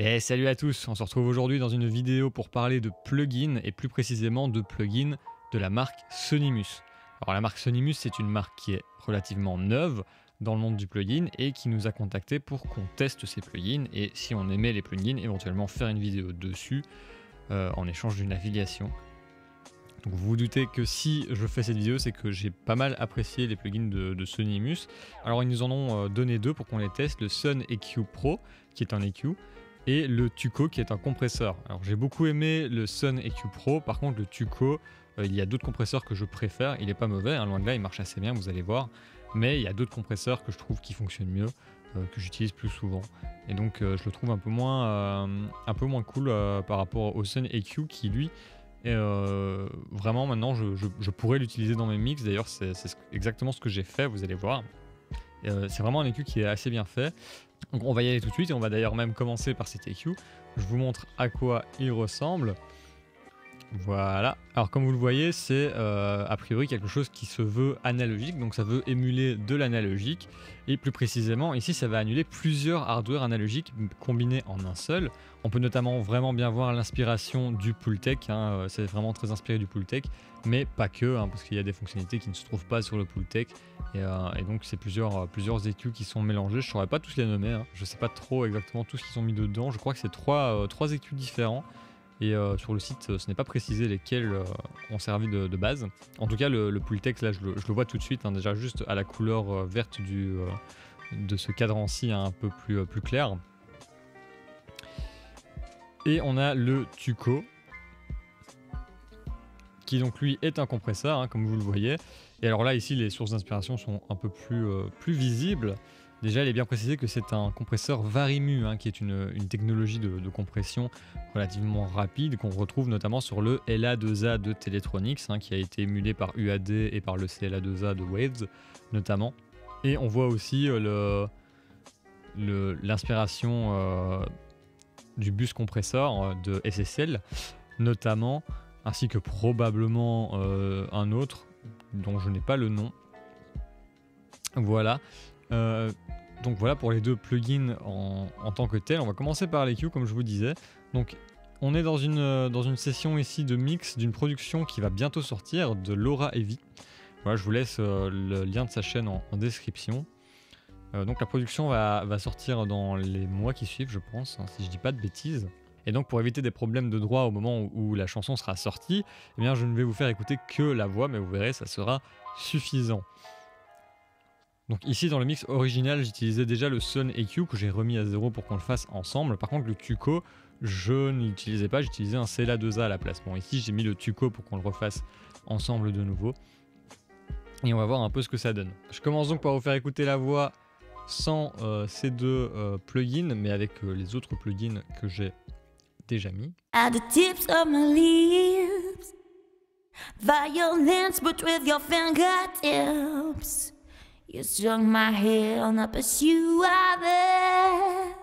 Et salut à tous, on se retrouve aujourd'hui dans une vidéo pour parler de plugins et plus précisément de plugins de la marque Sonimus. Alors la marque Sonimus, c'est une marque qui est relativement neuve dans le monde du plugin et qui nous a contacté pour qu'on teste ces plugins et si on aimait les plugins, éventuellement faire une vidéo dessus en échange d'une affiliation. Donc vous vous doutez que si je fais cette vidéo, c'est que j'ai pas mal apprécié les plugins de Sonimus. Alors ils nous en ont donné deux pour qu'on les teste, le Sun EQ Pro qui est un EQ et le Tuco qui est un compresseur. Alors j'ai beaucoup aimé le Sun EQ Pro, par contre le Tuco, il y a d'autres compresseurs que je préfère, il est pas mauvais, hein, loin de là, il marche assez bien, vous allez voir, mais il y a d'autres compresseurs que je trouve qui fonctionnent mieux, que j'utilise plus souvent, et donc je le trouve un peu moins cool par rapport au Sun EQ qui lui, et vraiment maintenant je pourrais l'utiliser dans mes mix, d'ailleurs c'est exactement ce que j'ai fait, vous allez voir. C'est vraiment un EQ qui est assez bien fait. Donc on va y aller tout de suite et on va d'ailleurs même commencer par cet EQ. Je vous montre à quoi il ressemble. Voilà. Alors comme vous le voyez, c'est a priori quelque chose qui se veut analogique, donc ça veut émuler de l'analogique. Et plus précisément, ici ça va annuler plusieurs hardware analogiques combinés en un seul. On peut notamment vraiment bien voir l'inspiration du Pultec, hein, c'est vraiment très inspiré du Pultec, mais pas que, hein, parce qu'il y a des fonctionnalités qui ne se trouvent pas sur le Pultec. Et donc c'est plusieurs EQ qui sont mélangés, je ne saurais pas tous les nommer, hein. Je ne sais pas trop exactement tout ce qu'ils ont mis dedans, je crois que c'est trois EQ différents. Et sur le site, ce n'est pas précisé lesquels ont servi de base. En tout cas, le Pultec, là, je le vois tout de suite, hein, déjà juste à la couleur verte de ce cadran-ci, hein, un peu plus clair. Et on a le Tuco, qui donc lui est un compresseur, hein, comme vous le voyez. Et alors là, ici, les sources d'inspiration sont un peu plus visibles. Déjà, il est bien précisé que c'est un compresseur Varimu, hein, qui est une technologie de compression relativement rapide qu'on retrouve notamment sur le LA2A de Teletronix, hein, qui a été émulé par UAD et par le CLA2A de Waves notamment. Et on voit aussi l'inspiration du bus compresseur de SSL notamment, ainsi que probablement un autre dont je n'ai pas le nom. Voilà. Donc voilà pour les deux plugins en tant que tels. On va commencer par l'EQ comme je vous disais. Donc on est dans une session ici de mix d'une production qui va bientôt sortir de Laura Heavy. Voilà, je vous laisse le lien de sa chaîne en description. Donc la production va sortir dans les mois qui suivent, je pense, hein, si je dis pas de bêtises. Et donc pour éviter des problèmes de droit au moment où la chanson sera sortie, eh bien je ne vais vous faire écouter que la voix, mais vous verrez, ça sera suffisant. Donc ici dans le mix original, j'utilisais déjà le Sun EQ que j'ai remis à 0 pour qu'on le fasse ensemble. Par contre le Tuco, je ne l'utilisais pas, j'utilisais un CLA2A à la place. Bon ici j'ai mis le Tuco pour qu'on le refasse ensemble de nouveau. Et on va voir un peu ce que ça donne. Je commence donc par vous faire écouter la voix sans ces deux plugins, mais avec les autres plugins que j'ai déjà mis. At the tips of my lips, violence but with your fingertips. You strung my hair on the pursuit of it,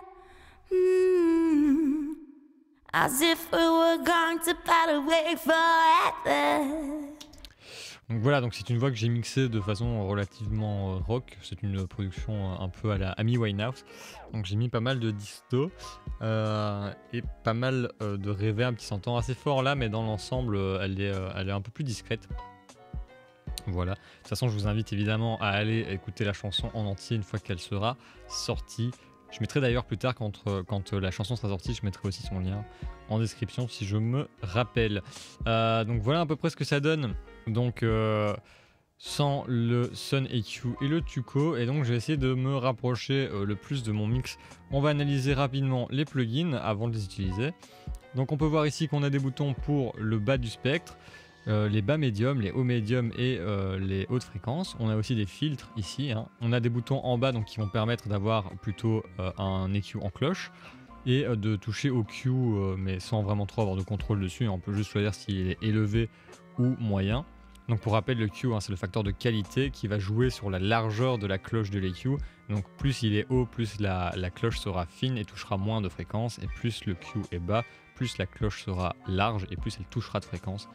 as if we were going to part away forever. Donc voilà, donc c'est une voix que j'ai mixée de façon relativement rock. C'est une production un peu à la Amy Winehouse. Donc j'ai mis pas mal de disto et pas mal de reverb qui s'entend assez fort là, mais dans l'ensemble, elle est un peu plus discrète. Voilà. De toute façon, je vous invite évidemment à aller écouter la chanson en entier une fois qu'elle sera sortie. Je mettrai d'ailleurs plus tard, quand la chanson sera sortie, je mettrai aussi son lien en description si je me rappelle. Donc voilà à peu près ce que ça donne. Donc sans le Sun EQ et le Tuco. Et donc je vais essayer de me rapprocher le plus de mon mix. On va analyser rapidement les plugins avant de les utiliser. Donc on peut voir ici qu'on a des boutons pour le bas du spectre. Les bas médiums, les hauts médiums et les hautes fréquences. On a aussi des filtres ici, hein. On a des boutons en bas donc, qui vont permettre d'avoir plutôt un EQ en cloche et de toucher au Q mais sans vraiment trop avoir de contrôle dessus. On peut juste choisir s'il est élevé ou moyen. Donc pour rappel, le Q, hein, c'est le facteur de qualité qui va jouer sur la largeur de la cloche de l'EQ. Donc plus il est haut, plus la cloche sera fine et touchera moins de fréquences. Et plus le Q est bas, plus la cloche sera large et plus elle touchera de fréquences.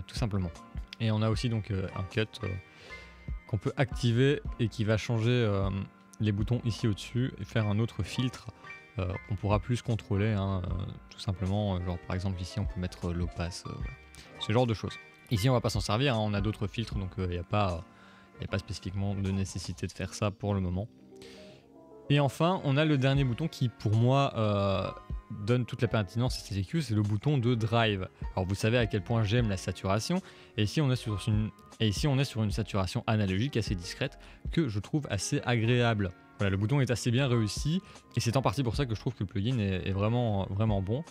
Tout simplement. Et on a aussi donc un cut qu'on peut activer et qui va changer les boutons ici au-dessus et faire un autre filtre qu'on pourra plus contrôler, hein, tout simplement. Genre par exemple ici on peut mettre l'opace, voilà. Ce genre de choses. Ici on va pas s'en servir, hein, on a d'autres filtres, donc il n'y a pas spécifiquement de nécessité de faire ça pour le moment. Et enfin, on a le dernier bouton qui, pour moi, donne toute la pertinence à ces EQ, c'est le bouton de Drive. Alors vous savez à quel point j'aime la saturation, et ici on est sur une saturation analogique assez discrète que je trouve assez agréable. Voilà, le bouton est assez bien réussi, et c'est en partie pour ça que je trouve que le plugin est vraiment, vraiment bon.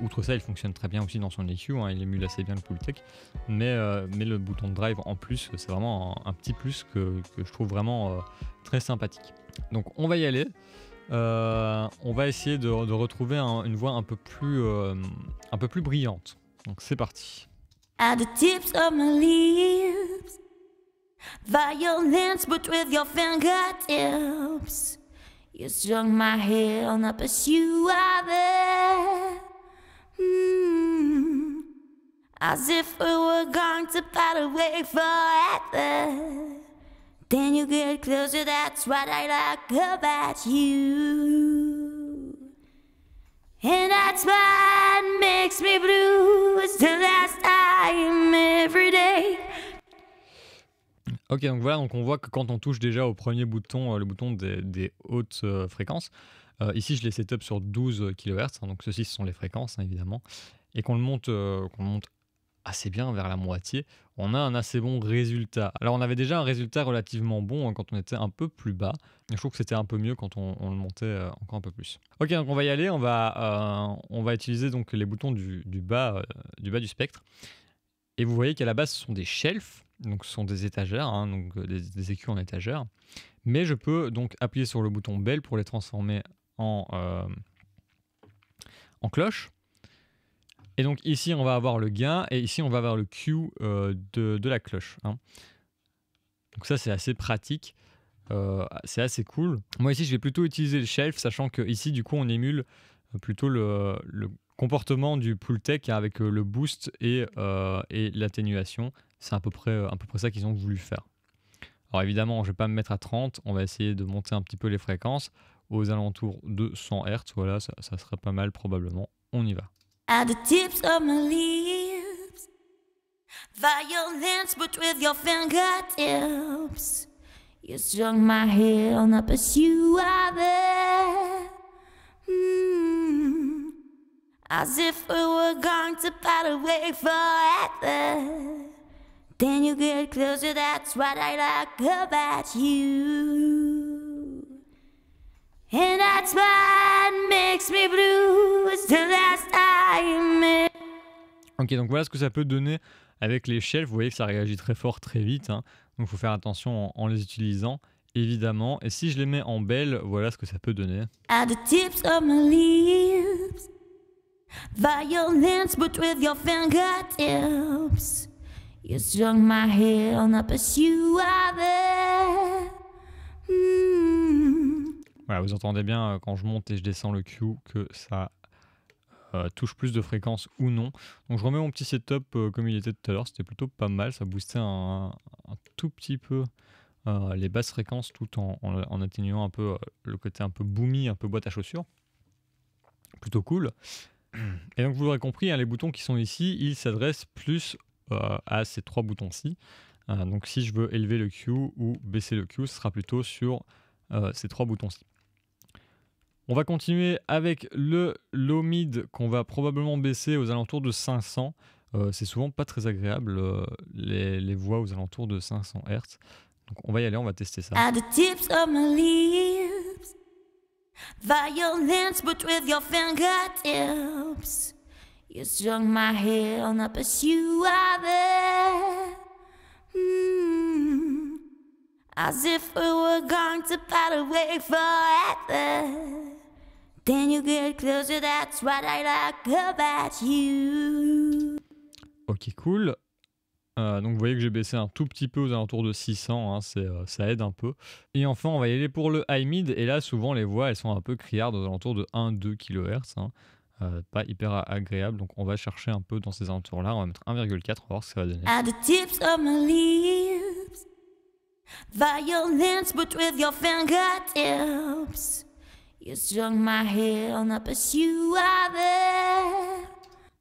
Outre ça, il fonctionne très bien aussi dans son EQ, hein, il émule assez bien le Pultec, mais le bouton de Drive en plus, c'est vraiment un petit plus que je trouve vraiment très sympathique. Donc on va y aller, on va essayer de retrouver une voix un peu plus brillante. Donc c'est parti. At the tips of my lips, violence but with your fingertips, you strung my hair on a pursuit of it. As if we were going to part away forever. Then you get closer, that's what I like about you. And that's what makes me blue. It's the last time every day. Ok, donc voilà, donc on voit que quand on touche déjà au premier bouton, le bouton des hautes fréquences, ici je l'ai setup sur 12 kHz, hein, donc ceci ce sont les fréquences, hein, évidemment, et qu'on le monte assez bien vers la moitié, on a un assez bon résultat. Alors on avait déjà un résultat relativement bon, hein, quand on était un peu plus bas, et je trouve que c'était un peu mieux quand on le montait encore un peu plus. Ok, donc on va y aller, on va utiliser donc les boutons du bas du spectre, et vous voyez qu'à la base ce sont des shelves, donc ce sont des étagères, hein, donc des écus en étagère, mais je peux donc appuyer sur le bouton bell pour les transformer en cloche. Et donc ici on va avoir le gain et ici on va avoir le Q de la cloche, hein. Donc ça c'est assez pratique, c'est assez cool. Moi ici je vais plutôt utiliser le shelf, sachant que ici du coup on émule plutôt le comportement du Pultec avec le boost et l'atténuation. C'est à peu près ça qu'ils ont voulu faire. Alors évidemment je ne vais pas me mettre à 30, on va essayer de monter un petit peu les fréquences aux alentours de 100 Hz, voilà, ça serait pas mal probablement, on y va. At the tips of my lips, violence but with your fingertips, you strung my hair on a pursuit of it. As if we were going to part away forever. Then you get closer, that's what I like about you. And that's what makes me blue. It's the last time. Ok, donc voilà ce que ça peut donner avec les shelves. Vous voyez que ça réagit très fort, très vite, hein. Donc il faut faire attention en les utilisant, évidemment. Et si je les mets en belle, voilà ce que ça peut donner. At the tips of my lips, violence but with your fingertips, you strung my hair on a pursuit of it. Voilà, vous entendez bien quand je monte et je descends le Q que ça touche plus de fréquences ou non. Donc je remets mon petit setup comme il était tout à l'heure, c'était plutôt pas mal, ça boostait un tout petit peu les basses fréquences tout en atténuant un peu le côté un peu boomy, un peu boîte à chaussures. Plutôt cool. Et donc vous l'aurez compris, hein, les boutons qui sont ici, ils s'adressent plus à ces trois boutons-ci. Donc si je veux élever le Q ou baisser le Q, ce sera plutôt sur ces trois boutons-ci. On va continuer avec le low mid qu'on va probablement baisser aux alentours de 500. C'est souvent pas très agréable les voix aux alentours de 500 Hz. Donc on va y aller, on va tester ça. At the tips of my lips, violence but with your fingertips, you strung my hair on a pursuit of it. As if we were going to part away forever. Then you get closer, that's what I like about you. Ok, cool. Donc vous voyez que j'ai baissé un tout petit peu aux alentours de 600, hein, ça aide un peu. Et enfin on va y aller pour le high mid, et là souvent les voix elles sont un peu criardes aux alentours de 1-2 kHz, hein. Pas hyper agréable, donc on va chercher un peu dans ces alentours là, on va mettre 1,4, on va voir ce que ça va donner. At the tips of my lips, violence but with your fingertips, You strung my head on a pursuit of it.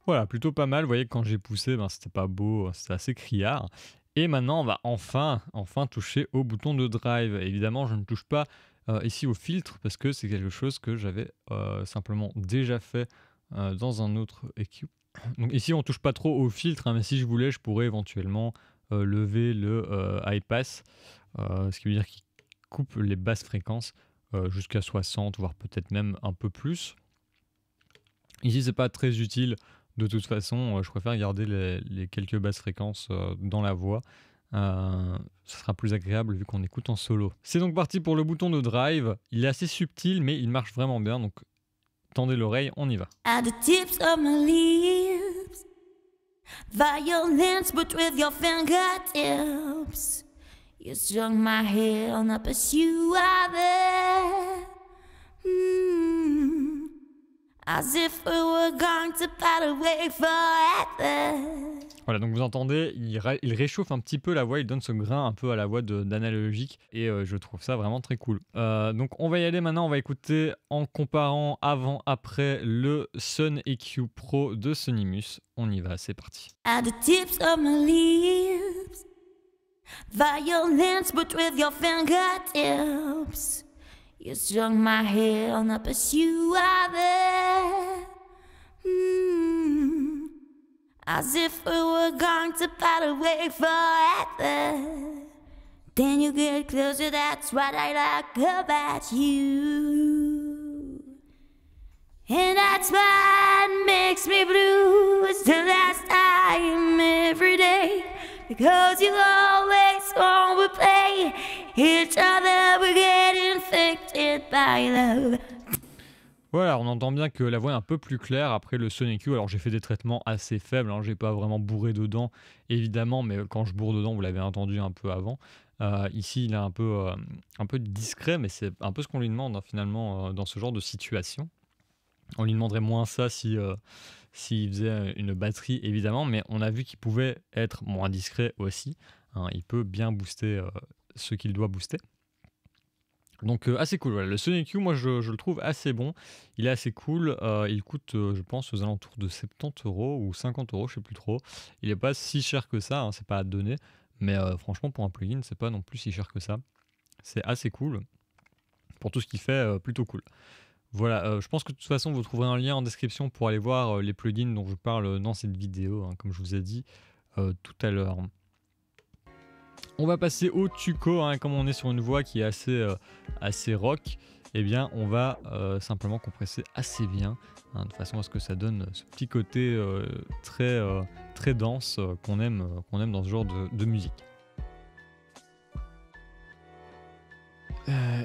Voilà, plutôt pas mal. Vous voyez que quand j'ai poussé, ben, c'était pas beau, c'était assez criard. Et maintenant, on va enfin toucher au bouton de drive. Évidemment, je ne touche pas ici au filtre parce que c'est quelque chose que j'avais simplement déjà fait dans un autre EQ. Donc ici, on touche pas trop au filtre, hein, mais si je voulais, je pourrais éventuellement lever le high pass, ce qui veut dire qu'il coupe les basses fréquences jusqu'à 60, voire peut-être même un peu plus. Ici, c'est pas très utile. De toute façon, je préfère garder les quelques basses fréquences dans la voix. Ça sera plus agréable vu qu'on écoute en solo. C'est donc parti pour le bouton de drive. Il est assez subtil, mais il marche vraiment bien. Donc, tendez l'oreille, on y va. At the tips of my lips, violence but with your fingertips. You strung my head on a pursuit of it. As if we were going to part away forever. Voilà, donc vous entendez, il réchauffe un petit peu la voix, il donne ce grain un peu à la voix d'analogique et je trouve ça vraiment très cool. Donc on va y aller maintenant, on va écouter en comparant avant-après le Sun EQ Pro de Sonimus. On y va, c'est parti. At the tips of my lips, violence but with your fingertips. You strung my head on a pursuit of it. As if we were going to part away forever. Then you get closer, that's what I like about you. And that's what makes me blue. It's the last time every day. Because you always want to play each other, we're getting infected by love. Voilà, on entend bien que la voix est un peu plus claire après le Sun EQ. Alors j'ai fait des traitements assez faibles, hein, j'ai pas vraiment bourré dedans évidemment, mais quand je bourre dedans, vous l'avez entendu un peu avant. Ici il est un peu discret, mais c'est un peu ce qu'on lui demande hein, finalement dans ce genre de situation. On lui demanderait moins ça s'il faisait une batterie évidemment, mais on a vu qu'il pouvait être moins discret aussi. Hein, il peut bien booster ce qu'il doit booster. Donc assez cool, voilà. Le Sun EQ, moi je le trouve assez bon, il est assez cool, il coûte je pense aux alentours de 70 € ou 50 €, je sais plus trop. Il n'est pas si cher que ça, hein, c'est pas à donner, mais franchement pour un plugin c'est pas non plus si cher que ça. C'est assez cool, pour tout ce qu'il fait plutôt cool. Voilà, je pense que de toute façon vous trouverez un lien en description pour aller voir les plugins dont je parle dans cette vidéo, hein, comme je vous ai dit tout à l'heure. On va passer au tuco, hein, comme on est sur une voix qui est assez rock, eh bien on va simplement compresser assez bien, hein, de façon à ce que ça donne ce petit côté très dense qu'on aime dans ce genre de musique.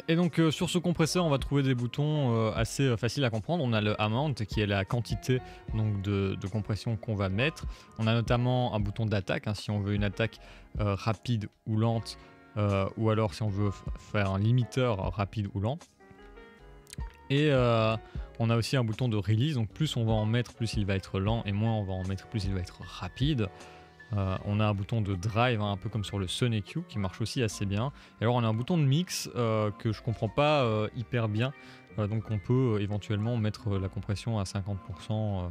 Et donc sur ce compresseur on va trouver des boutons assez faciles à comprendre. On a le amount qui est la quantité donc, de compression qu'on va mettre. On a notamment un bouton d'attaque hein, si on veut une attaque rapide ou lente ou alors si on veut faire un limiteur rapide ou lent. Et on a aussi un bouton de release, donc plus on va en mettre plus il va être lent et moins on va en mettre plus il va être rapide. On a un bouton de drive, hein, un peu comme sur le Sun EQ, qui marche aussi assez bien. Et alors on a un bouton de mix que je comprends pas hyper bien. Donc on peut éventuellement mettre la compression à 50%.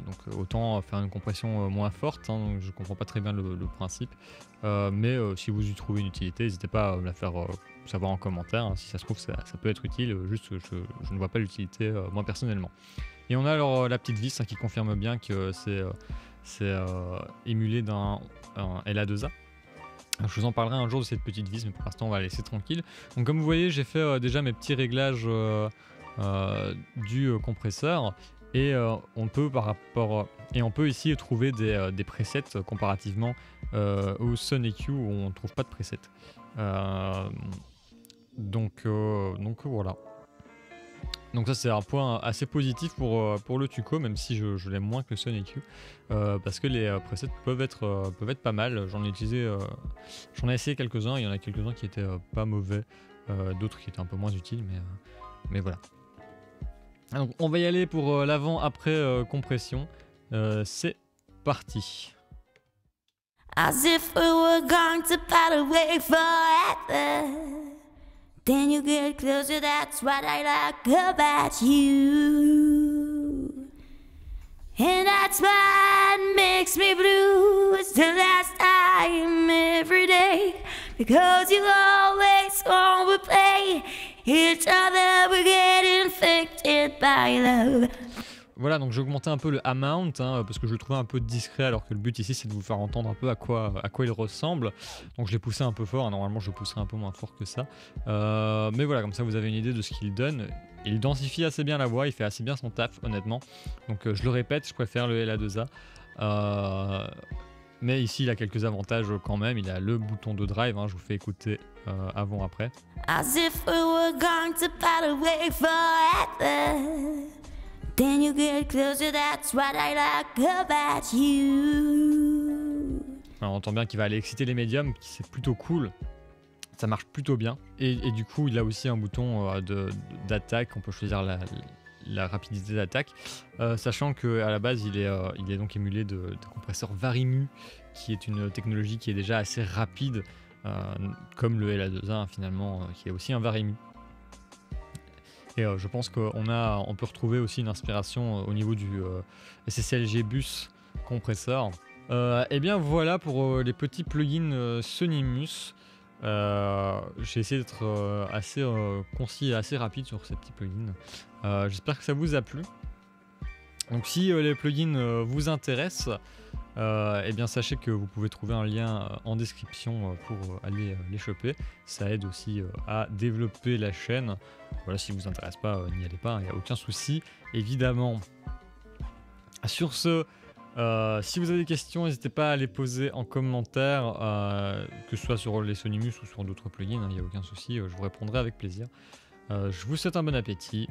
Donc autant faire une compression moins forte. Hein, donc je comprends pas très bien le principe. Mais si vous y trouvez une utilité, n'hésitez pas à me la faire savoir en commentaire. Hein, si ça se trouve ça peut être utile. Juste je ne vois pas l'utilité moi personnellement. Et on a alors la petite vis hein, qui confirme bien que c'est émulé d'un LA2A. Je vous en parlerai un jour de cette petite vis, mais pour l'instant on va la laisser tranquille. Donc comme vous voyez, j'ai fait déjà mes petits réglages du compresseur et on peut ici trouver des presets comparativement au Sun EQ où on ne trouve pas de presets. Donc voilà. Donc ça c'est un point assez positif pour le tuco, même si je l'aime moins que le Sun EQ, parce que les presets peuvent être pas mal. J'en ai essayé quelques-uns, il y en a quelques-uns qui étaient pas mauvais, d'autres qui étaient un peu moins utiles, mais voilà. Donc on va y aller pour l'avant-après compression, c'est parti. As if we were going to part away forever. then you get closer, that's what I like about you. And that's what makes me blue. It's the last time every day, because you always overplay each other, we get infected by love. Voilà, donc j'ai augmenté un peu le amount parce que je le trouvais un peu discret, alors que le but ici c'est de vous faire entendre un peu à quoi il ressemble. Donc je l'ai poussé un peu fort, normalement je le pousserai un peu moins fort que ça. Mais voilà, comme ça vous avez une idée de ce qu'il donne. Il densifie assez bien la voix, il fait assez bien son taf honnêtement. Donc je le répète, je préfère le LA2A. Mais ici il a quelques avantages quand même, il a le bouton de drive, je vous fais écouter avant-après. As if we were going to part away forever, then you get closer, that's what I like about you. Alors, on entend bien qu'il va aller exciter les médiums, c'est plutôt cool. Ça marche plutôt bien. Et du coup, il a aussi un bouton d'attaque, on peut choisir la rapidité d'attaque. Sachant qu'à la base, il est donc émulé de compresseur Varimu, qui est une technologie qui est déjà assez rapide, comme le LA2A finalement, qui est aussi un Varimu. Et je pense qu'on peut retrouver aussi une inspiration au niveau du SSL G-Bus compresseur. Et bien voilà pour les petits plugins Sonimus. J'ai essayé d'être assez concis et assez rapide sur ces petits plugins. J'espère que ça vous a plu. Donc si les plugins vous intéressent, eh bien sachez que vous pouvez trouver un lien en description pour aller les choper. Ça aide aussi à développer la chaîne. Voilà, si vous intéresse pas, n'y allez pas, il n'y a aucun souci. Évidemment. Sur ce, si vous avez des questions, n'hésitez pas à les poser en commentaire, que ce soit sur les Sonimus ou sur d'autres plugins, il n'y a aucun souci, je vous répondrai avec plaisir. Je vous souhaite un bon appétit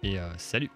et salut!